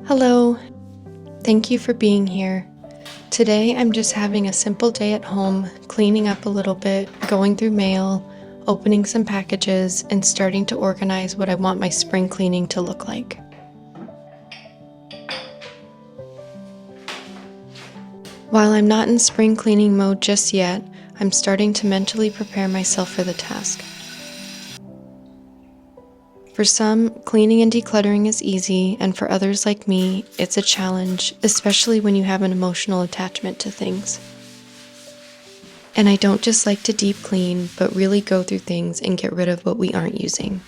Hello, thank you for being here. Today I'm just having a simple day at home, cleaning up a little bit, going through mail, opening some packages, and starting to organize what I want my spring cleaning to look like. While I'm not in spring cleaning mode just yet, I'm starting to mentally prepare myself for the task. For some, cleaning and decluttering is easy, and for others like me, it's a challenge, especially when you have an emotional attachment to things. And I don't just like to deep clean, but really go through things and get rid of what we aren't using.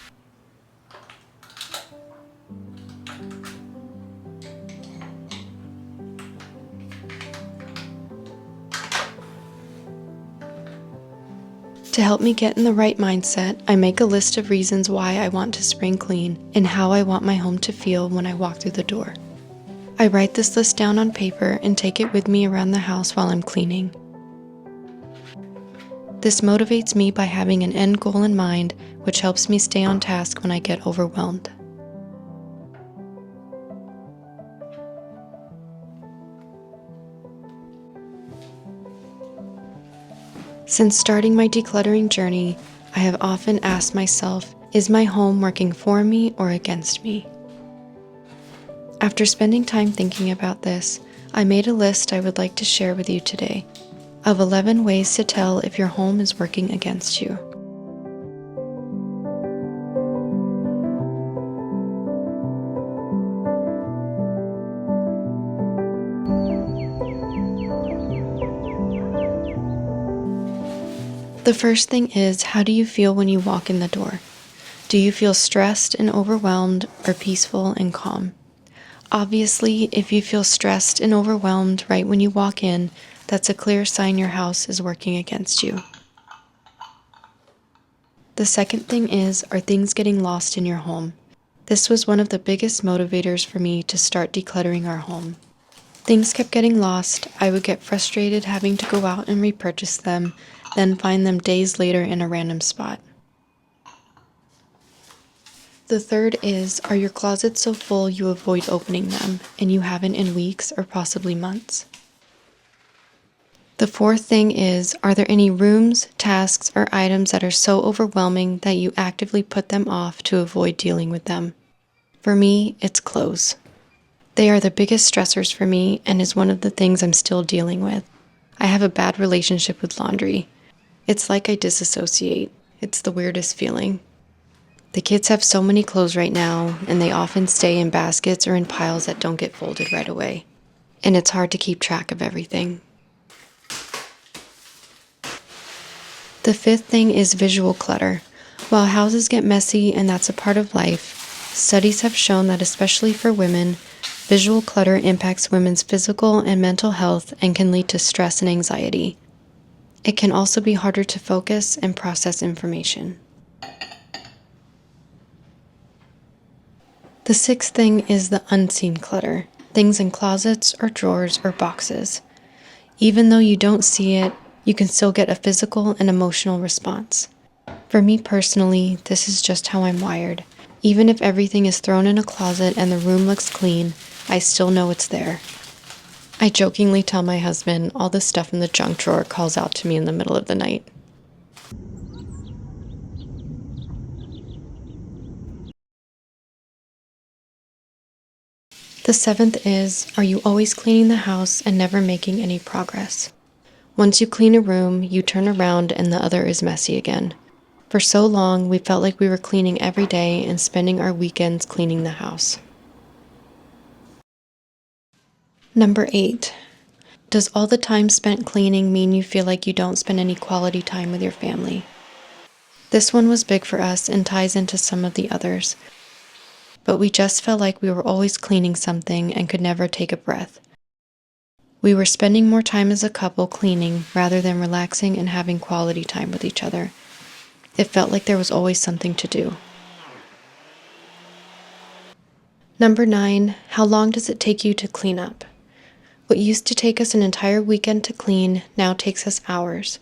To help me get in the right mindset, I make a list of reasons why I want to spring clean and how I want my home to feel when I walk through the door. I write this list down on paper and take it with me around the house while I'm cleaning. This motivates me by having an end goal in mind, which helps me stay on task when I get overwhelmed. Since starting my decluttering journey, I have often asked myself, is my home working for me or against me? After spending time thinking about this, I made a list I would like to share with you today of 11 ways to tell if your home is working against you. The first thing is, how do you feel when you walk in the door? Do you feel stressed and overwhelmed or peaceful and calm? Obviously, if you feel stressed and overwhelmed right when you walk in, that's a clear sign your house is working against you. The second thing is, are things getting lost in your home? This was one of the biggest motivators for me to start decluttering our home. Things kept getting lost. I would get frustrated having to go out and repurchase them, then find them days later in a random spot. The third is, are your closets so full you avoid opening them, and you haven't in weeks or possibly months? The fourth thing is, are there any rooms, tasks, or items that are so overwhelming that you actively put them off to avoid dealing with them? For me, it's clothes. They are the biggest stressors for me and is one of the things I'm still dealing with. I have a bad relationship with laundry. It's like I disassociate. It's the weirdest feeling. The kids have so many clothes right now, and they often stay in baskets or in piles that don't get folded right away. And it's hard to keep track of everything. The fifth thing is visual clutter. While houses get messy and that's a part of life, studies have shown that especially for women, visual clutter impacts women's physical and mental health and can lead to stress and anxiety. It can also be harder to focus and process information. The sixth thing is the unseen clutter, things in closets or drawers or boxes. Even though you don't see it, you can still get a physical and emotional response. For me personally, this is just how I'm wired. Even if everything is thrown in a closet and the room looks clean, I still know it's there. I jokingly tell my husband all the stuff in the junk drawer calls out to me in the middle of the night. The seventh is, are you always cleaning the house and never making any progress? Once you clean a room, you turn around and the other is messy again. For so long, we felt like we were cleaning every day and spending our weekends cleaning the house. Number 8. Does all the time spent cleaning mean you feel like you don't spend any quality time with your family? This one was big for us and ties into some of the others. But we just felt like we were always cleaning something and could never take a breath. We were spending more time as a couple cleaning rather than relaxing and having quality time with each other. It felt like there was always something to do. Number 9, how long does it take you to clean up? What used to take us an entire weekend to clean now takes us hours.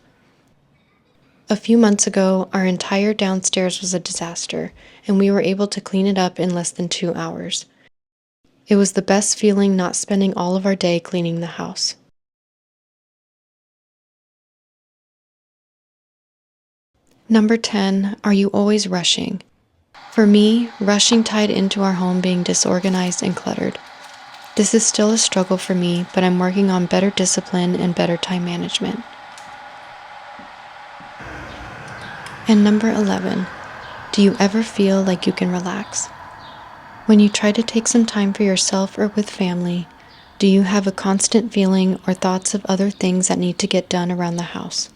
A few months ago, our entire downstairs was a disaster, and we were able to clean it up in less than 2 hours. It was the best feeling not spending all of our day cleaning the house. Number 10, are you always rushing? For me, rushing tied into our home being disorganized and cluttered. This is still a struggle for me, but I'm working on better discipline and better time management. And number 11, do you ever feel like you can relax? When you try to take some time for yourself or with family, do you have a constant feeling or thoughts of other things that need to get done around the house?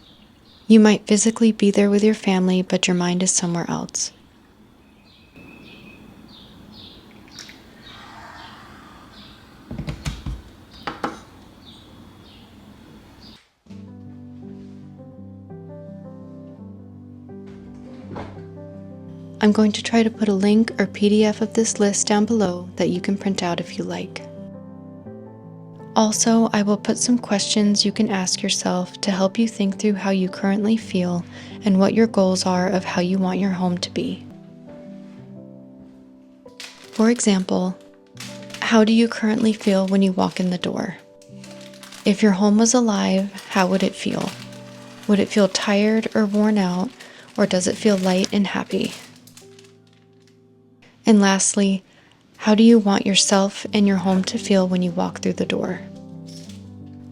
You might physically be there with your family, but your mind is somewhere else. I'm going to try to put a link or PDF of this list down below that you can print out if you like. Also, I will put some questions you can ask yourself to help you think through how you currently feel and what your goals are of how you want your home to be. For example, how do you currently feel when you walk in the door? If your home was alive, how would it feel? Would it feel tired or worn out, or does it feel light and happy? And lastly, how do you want yourself and your home to feel when you walk through the door?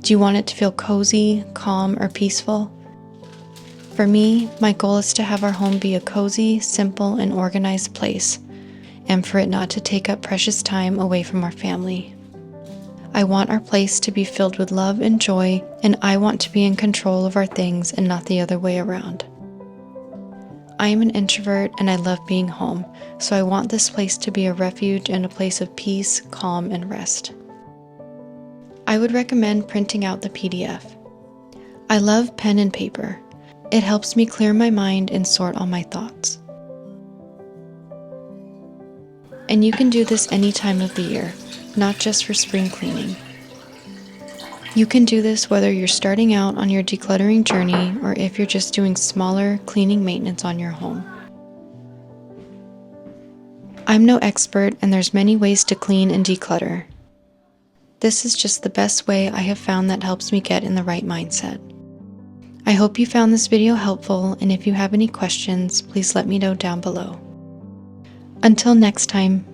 Do you want it to feel cozy, calm, or peaceful? For me, my goal is to have our home be a cozy, simple, and organized place, and for it not to take up precious time away from our family. I want our place to be filled with love and joy, and I want to be in control of our things and not the other way around. I am an introvert and I love being home, so I want this place to be a refuge and a place of peace, calm, and rest. I would recommend printing out the PDF. I love pen and paper. It helps me clear my mind and sort all my thoughts. And you can do this any time of the year, not just for spring cleaning. You can do this whether you're starting out on your decluttering journey or if you're just doing smaller cleaning maintenance on your home. I'm no expert and there's many ways to clean and declutter. This is just the best way I have found that helps me get in the right mindset. I hope you found this video helpful, and if you have any questions, please let me know down below. Until next time,